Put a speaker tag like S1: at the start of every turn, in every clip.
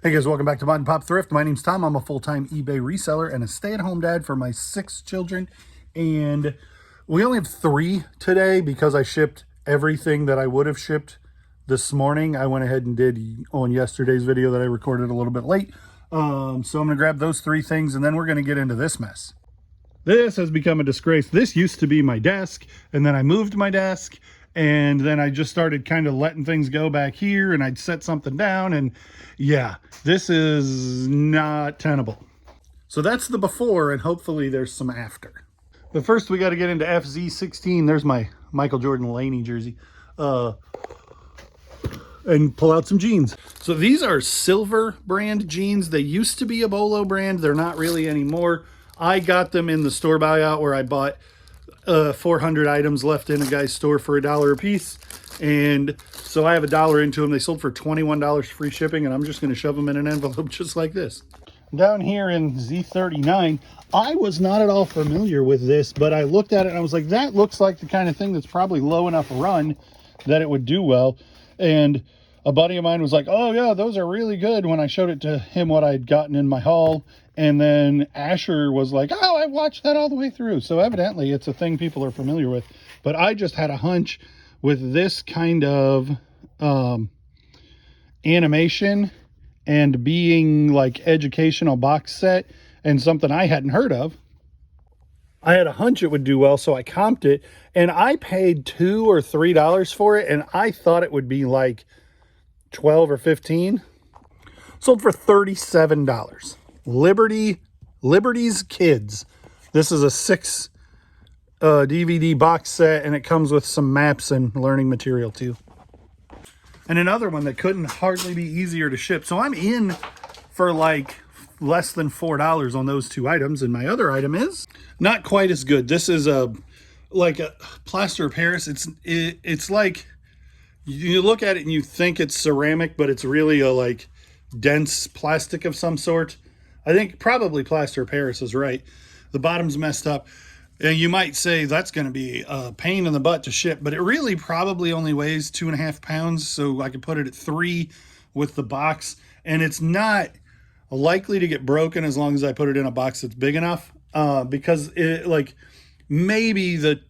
S1: Hey guys, welcome back to Mod and Pop Thrift. My name's Tom. I'm a full-time eBay reseller and a stay-at-home dad for my 6 children. And we only have 3 today because I shipped everything that I would have shipped this morning. I went ahead and did on yesterday's video that I recorded a little bit late. So I'm going to grab those 3 things and then we're going to get into this mess. This has become a disgrace. This used to be my desk, and then I moved my desk, and then I just started kind of letting things go back here, and I'd set something down, and yeah, this is not tenable. So that's the before, and hopefully there's some after. But first we got to get into FZ16. There's my Michael Jordan Laney jersey. And pull out some jeans. So these are silver brand jeans. They used to be a Bolo brand. They're not really anymore. I got them in the store buyout where I bought 400 items left in a guy's store for $1 a piece. And so I have $1 into them. They sold for $21 free shipping, and I'm just going to shove them in an envelope just like this. Down here in Z39, I was not at all familiar with this, but I looked at it and I was like, that looks like the kind of thing that's probably low enough run that it would do well. And a buddy of mine was like, oh yeah, those are really good, when I showed it to him what I'd gotten in my haul. And then Asher was like, oh, I watched that all the way through. So evidently it's a thing people are familiar with. But I just had a hunch with this kind of animation and being like educational box set and something I hadn't heard of. I had a hunch it would do well, so I comped it. And I paid $2 or $3 for it. And I thought it would be like 12 or 15. Sold for $37. Liberty's Kids. This is a 6 DVD box set, and it comes with some maps and learning material too. And another one that couldn't hardly be easier to ship. So I'm in for like less than $4 on those 2 items, and my other item is not quite as good. This is like a plaster of Paris. It's like, you look at it and you think it's ceramic, but it's really a like dense plastic of some sort. I think probably plaster of Paris is right. The bottom's messed up. And you might say that's going to be a pain in the butt to ship, but it really probably only weighs 2.5 pounds. So I could put it at 3 with the box, and it's not likely to get broken as long as I put it in a box that's big enough, because it, like, maybe the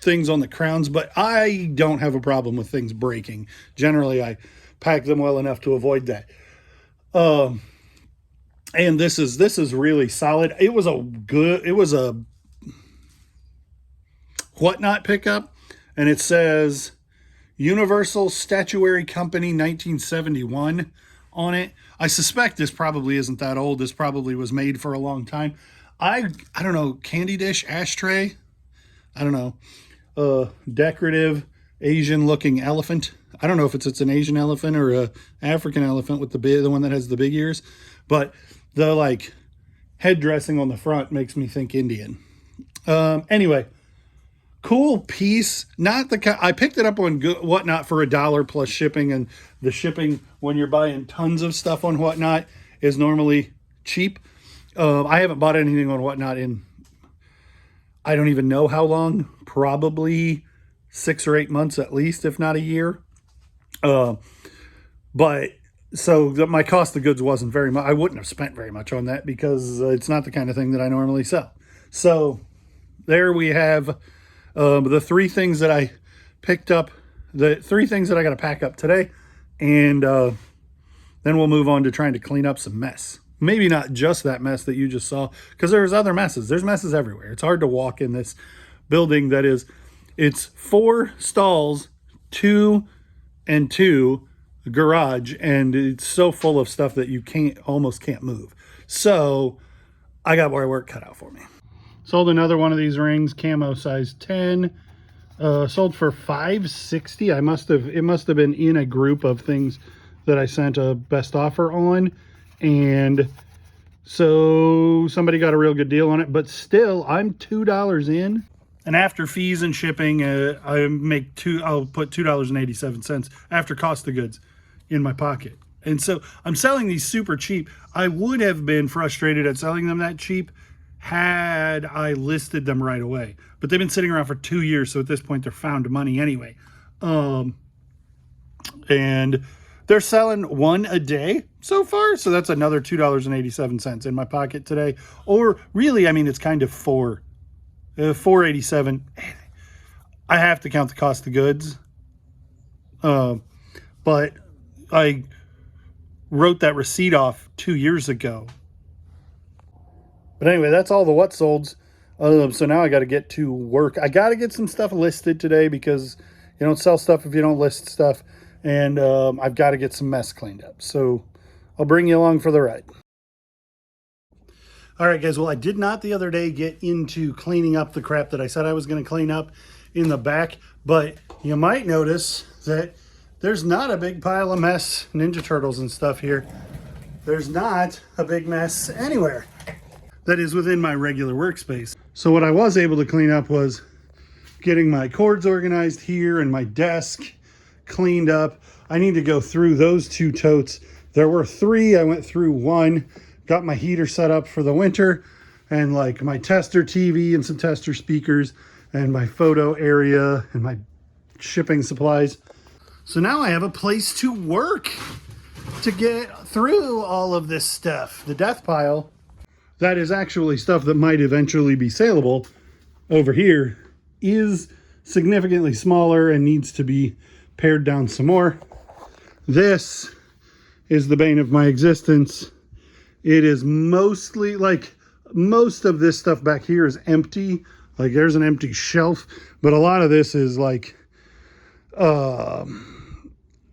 S1: things on the crowns, but I don't have a problem with things breaking. Generally, I pack them well enough to avoid that. And this is really solid. It was a Whatnot pickup, and it says Universal Statuary Company 1971 on it. I suspect this probably isn't that old. This probably was made for a long time. I don't know, candy dish, ashtray, I don't know, decorative Asian looking elephant. I don't know if it's an Asian elephant or a African elephant with the one that has the big ears, but the like head dressing on the front makes me think Indian. Anyway, cool piece. Not the I picked it up on Whatnot for $1 plus shipping, and the shipping when you're buying tons of stuff on Whatnot is normally cheap. I haven't bought anything on Whatnot in I don't even know how long, probably 6 or 8 months at least, if not a year. But so my cost of goods wasn't very much. I wouldn't have spent very much on that because it's not the kind of thing that I normally sell. So there we have the 3 things that I picked up, the 3 things that I got to pack up today. And then we'll move on to trying to clean up some mess. Maybe not just that mess that you just saw, because there's other messes. There's messes everywhere. It's hard to walk in this building that is, it's 4 stalls, 2 and 2 garage, and it's so full of stuff that you almost can't move. So I got more work cut out for me. Sold another one of these rings, camo size 10. Sold for $5.60. It must have been in a group of things that I sent a best offer on, and so somebody got a real good deal on it. But still, I'm $2 in, and after fees and shipping, I'll put $2.87 after cost of goods in my pocket. And so I'm selling these super cheap. I would have been frustrated at selling them that cheap had I listed them right away, but they've been sitting around for 2 years, so at this point they're found money anyway. And They're selling one a day so far, so that's another $2.87 in my pocket today. Or really, I mean, it's kind of $4.87. I have to count the cost of goods, but I wrote that receipt off 2 years ago. But anyway, that's all the what solds. So now I got to get to work. I got to get some stuff listed today because you don't sell stuff if you don't list stuff. And I've got to get some mess cleaned up. So I'll bring you along for the ride. All right, guys. Well, I did not the other day get into cleaning up the crap that I said I was going to clean up in the back. But you might notice that there's not a big pile of mess, Ninja Turtles and stuff here. There's not a big mess anywhere that is within my regular workspace. So what I was able to clean up was getting my cords organized here and my desk cleaned up. I need to go through those 2 totes. There were 3. I went through 1, got my heater set up for the winter, and like my tester TV and some tester speakers and my photo area and my shipping supplies. So now I have a place to work to get through all of this stuff. The death pile, that is actually stuff that might eventually be saleable over here, is significantly smaller and needs to be pared down some more. This is the bane of my existence. It is mostly like most of this stuff back here is empty. Like there's an empty shelf, but a lot of this is like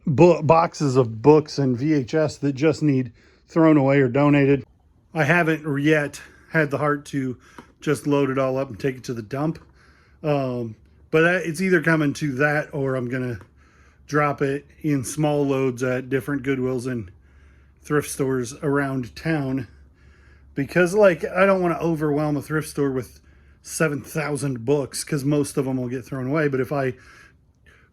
S1: boxes of books and VHS that just need thrown away or donated. I haven't yet had the heart to just load it all up and take it to the dump. But it's either coming to that or I'm going to drop it in small loads at different Goodwills and thrift stores around town. Because like I don't want to overwhelm a thrift store with 7,000 books because most of them will get thrown away. But if I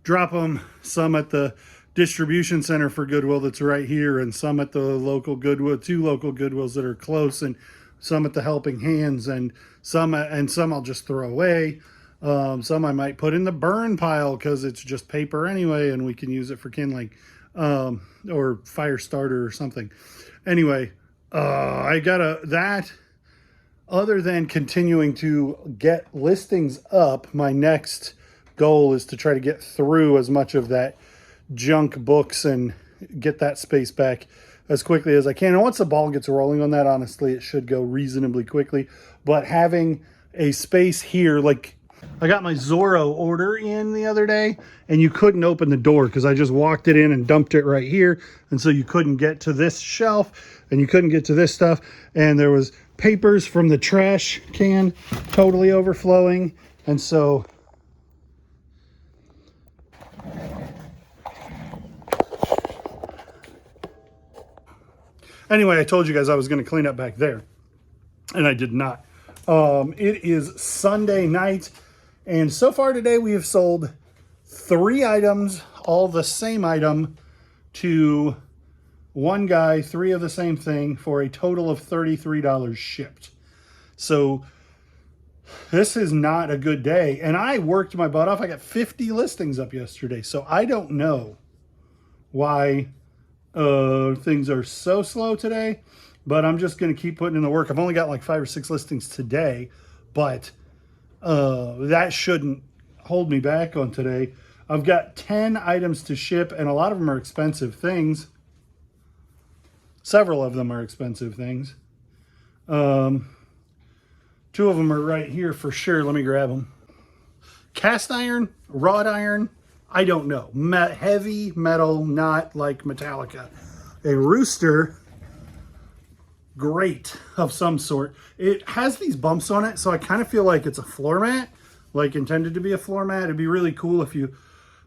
S1: drop them, some at the distribution center for Goodwill that's right here, and some at the local Goodwill, 2 local Goodwills that are close, and some at the Helping Hands, and some I'll just throw away. Some I might put in the burn pile because it's just paper anyway, and we can use it for kindling or fire starter or something. Anyway, I got that. Other than continuing to get listings up, my next goal is to try to get through as much of that junk books and get that space back as quickly as I can. And once the ball gets rolling on that, honestly, it should go reasonably quickly. But having a space here, like I got my Zorro order in the other day and you couldn't open the door because I just walked it in and dumped it right here. And so you couldn't get to this shelf and you couldn't get to this stuff. And there was papers from the trash can totally overflowing. And so anyway, I told you guys I was going to clean up back there, and I did not. It is Sunday night, and so far today we have sold 3 items, all the same item, to one guy, 3 of the same thing, for a total of $33 shipped. So this is not a good day, and I worked my butt off. I got 50 listings up yesterday, so I don't know why things are so slow today, but I'm just going to keep putting in the work. I've only got like 5 or 6 listings today, but that shouldn't hold me back on today. I've got 10 items to ship, and a lot of them are expensive things. Several of them are expensive things. 2 of them are right here for sure. Let me grab them. Cast iron, wrought iron, I don't know. Heavy metal, not like Metallica. A rooster, great of some sort. It has these bumps on it, so I kind of feel like it's a floor mat, like intended to be a floor mat. It'd be really cool if you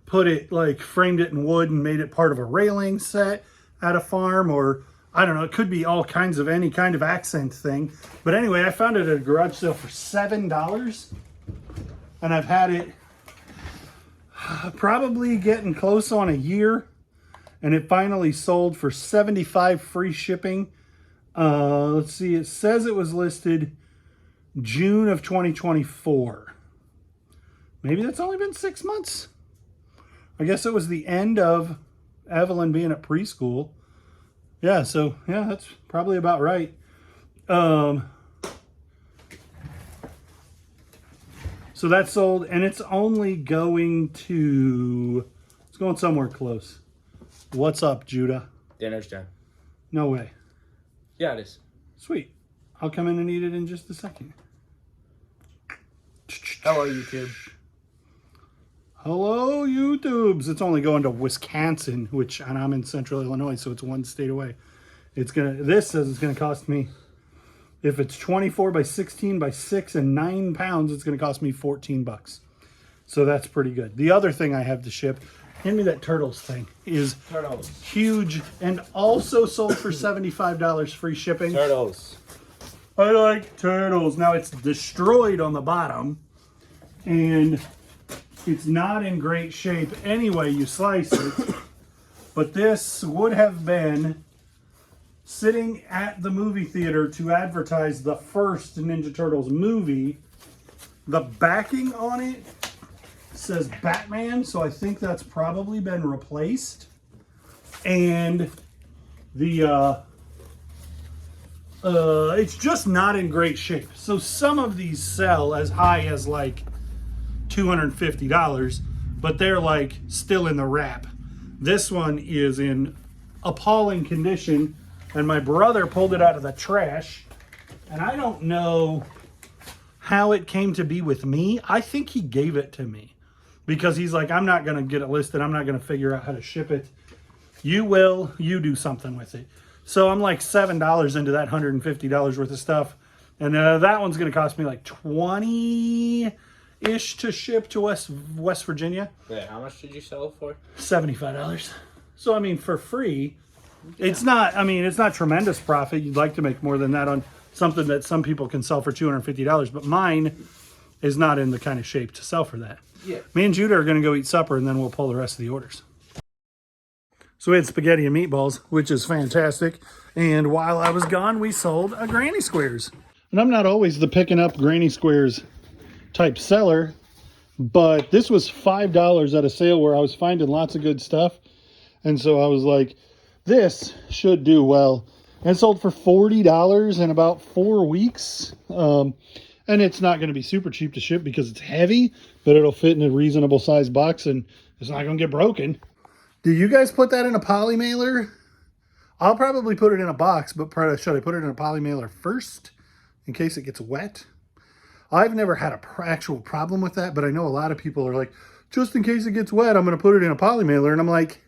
S1: put it, like framed it in wood and made it part of a railing set at a farm, or I don't know, it could be all kinds of any kind of accent thing. But anyway, I found it at a garage sale for $7, and I've had it probably getting close on a year, and it finally sold for $75 free shipping. Let's see, it says it was listed June of 2024. Maybe that's only been 6 months. I guess it was the end of Evelyn being at preschool. Yeah, so yeah, that's probably about right. So that's sold, and it's only going to, it's going somewhere close. What's up, Judah?
S2: Dinner's done.
S1: No way.
S2: Yeah, it is.
S1: Sweet. I'll come in and eat it in just a second.
S2: Hello, YouTube.
S1: Hello, YouTubes. It's only going to Wisconsin, and I'm in central Illinois, so it's one state away. This says it's gonna cost me, if it's 24 by 16 by 6 and 9 pounds, it's gonna cost me 14 bucks. So that's pretty good. The other thing I have to ship, hand me that turtles thing, is
S2: Turtles.
S1: huge and also sold for $75 free shipping.
S2: Turtles.
S1: I like turtles. Now it's destroyed on the bottom and it's not in great shape anyway you slice it. But this would have been sitting at the movie theater to advertise the first Ninja Turtles movie. The backing on it says Batman, so I think that's probably been replaced. And the it's just not in great shape. So some of these sell as high as like $250, but they're like still in the wrap. This one is in appalling condition, and my brother pulled it out of the trash, and I don't know how it came to be with me. I think he gave it to me because he's like, I'm not going to get it listed. I'm not going to figure out how to ship it. You will. You do something with it. So I'm like $7 into that $150 worth of stuff. And that one's going to cost me like 20-ish to ship to West Virginia.
S2: Wait, how much did you sell it for?
S1: $75. So, I mean, for free, yeah. It's not tremendous profit. You'd like to make more than that on something that some people can sell for $250. But mine is not in the kind of shape to sell for that.
S2: Yeah.
S1: Me and Judah are going to go eat supper, and then we'll pull the rest of the orders. So we had spaghetti and meatballs, which is fantastic. And while I was gone, we sold a Granny Squares. And I'm not always the picking up Granny Squares type seller, but this was $5 at a sale where I was finding lots of good stuff. And so I was like, this should do well. And it sold for $40 in about 4 weeks. And it's not going to be super cheap to ship because it's heavy, but it'll fit in a reasonable size box and it's not going to get broken. Do you guys put that in a poly mailer? I'll probably put it in a box, but should I put it in a poly mailer first in case it gets wet? I've never had an actual problem with that, but I know a lot of people are like, just in case it gets wet, I'm going to put it in a poly mailer. And I'm like,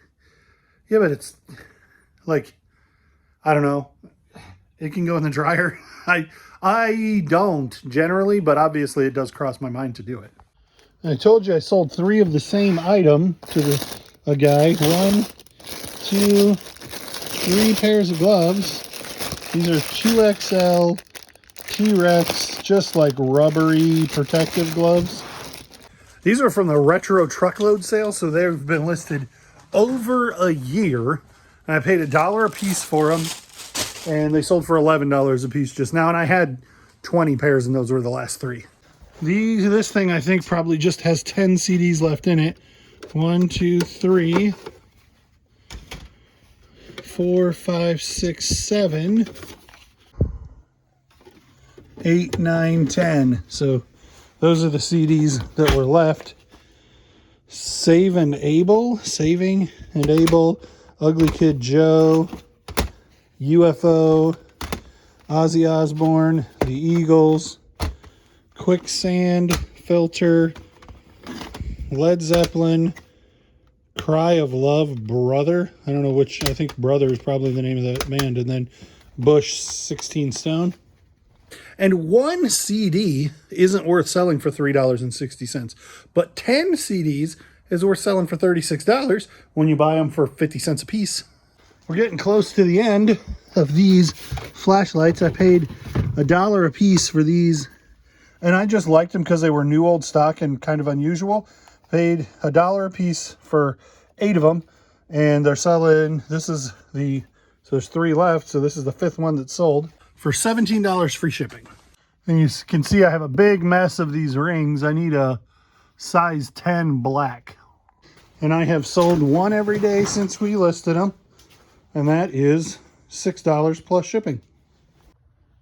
S1: yeah, but it's like, I don't know. It can go in the dryer. I don't generally, but obviously it does cross my mind to do it. I told you I sold 3 of the same item to a guy. 1, 2, 3 pairs of gloves. These are 2XL T-Rex, just like rubbery protective gloves. These are from the retro truckload sale, so they've been listed over a year. And I paid $1 a piece for them, and they sold for $11 a piece just now. And I had 20 pairs, and those were the last 3. This thing I think probably just has 10 CDs left in it. 1, 2, 3, 4, 5, 6, 7, 8, 9, 10. So those are the CDs that were left. Saving and Able, Ugly Kid Joe, UFO, Ozzy Osbourne, the Eagles, Quicksand, Filter, Led Zeppelin, Cry of Love, Brother. I don't know which. I think Brother is probably the name of the band. And then Bush, 16 Stone. And 1 CD isn't worth selling for $3.60. But 10 CDs is worth selling for $36 when you buy them for 50 cents a piece. We're getting close to the end of these flashlights. I paid $1 a piece for these. And I just liked them because they were new old stock and kind of unusual. Paid $1 a piece for 8 of them, and they're selling, so there's 3 left, so this is the 5th one that's sold, for $17 free shipping. And you can see I have a big mess of these rings. I need a size 10 black. And I have sold one every day since we listed them. And that is $6 plus shipping.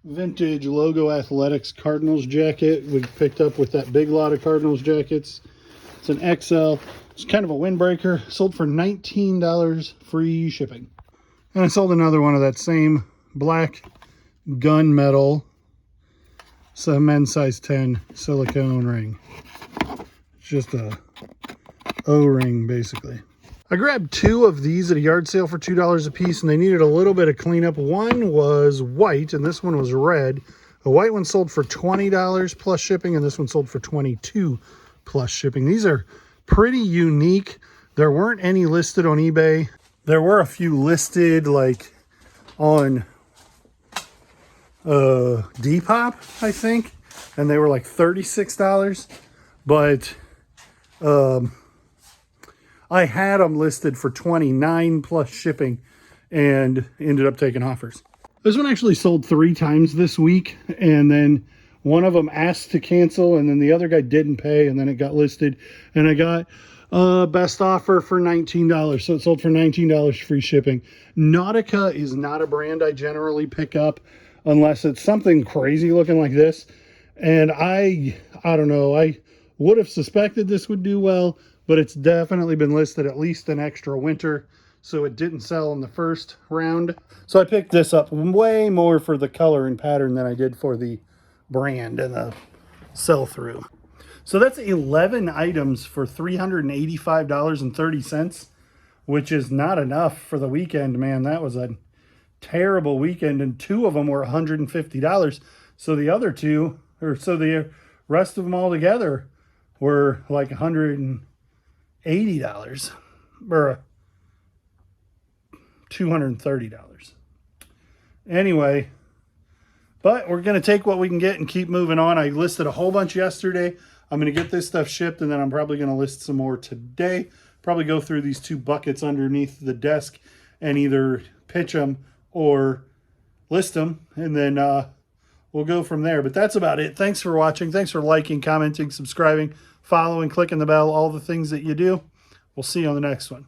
S1: Vintage Logo Athletics Cardinals jacket we picked up with that big lot of Cardinals jackets. It's an XL. It's kind of a windbreaker. Sold for $19 free shipping. And I sold another one of that same black gunmetal. It's a men's size 10 silicone ring. It's just a O-ring basically. I grabbed two of these at a yard sale for $2 a piece, and they needed a little bit of cleanup. One was white and this one was red. The white one sold for $20 plus shipping, and this one sold for $22 plus shipping. These are pretty unique. There weren't any listed on eBay. There were a few listed like on Depop, I think, and they were like $36, but I had them listed for $29 plus shipping and ended up taking offers. This one actually sold 3 times this week, and then one of them asked to cancel, and then the other guy didn't pay, and then it got listed, and I got best offer for $19. So it sold for $19 free shipping. Nautica is not a brand I generally pick up unless it's something crazy looking like this. And I don't know, I would have suspected this would do well, but it's definitely been listed at least an extra winter, so it didn't sell in the first round. So I picked this up way more for the color and pattern than I did for the brand and the sell-through. So that's 11 items for $385.30, which is not enough for the weekend, man. That was a terrible weekend, and 2 of them were $150. So the other 2, or so the rest of them all together were like $180 or $230. Anyway, but we're going to take what we can get and keep moving on. I listed a whole bunch yesterday. I'm going to get this stuff shipped, and then I'm probably going to list some more today. Probably go through these 2 buckets underneath the desk and either pitch them or list them, and then we'll go from there. But that's about it. Thanks for watching. Thanks for liking, commenting, subscribing, following, clicking the bell, all the things that you do. We'll see you on the next one.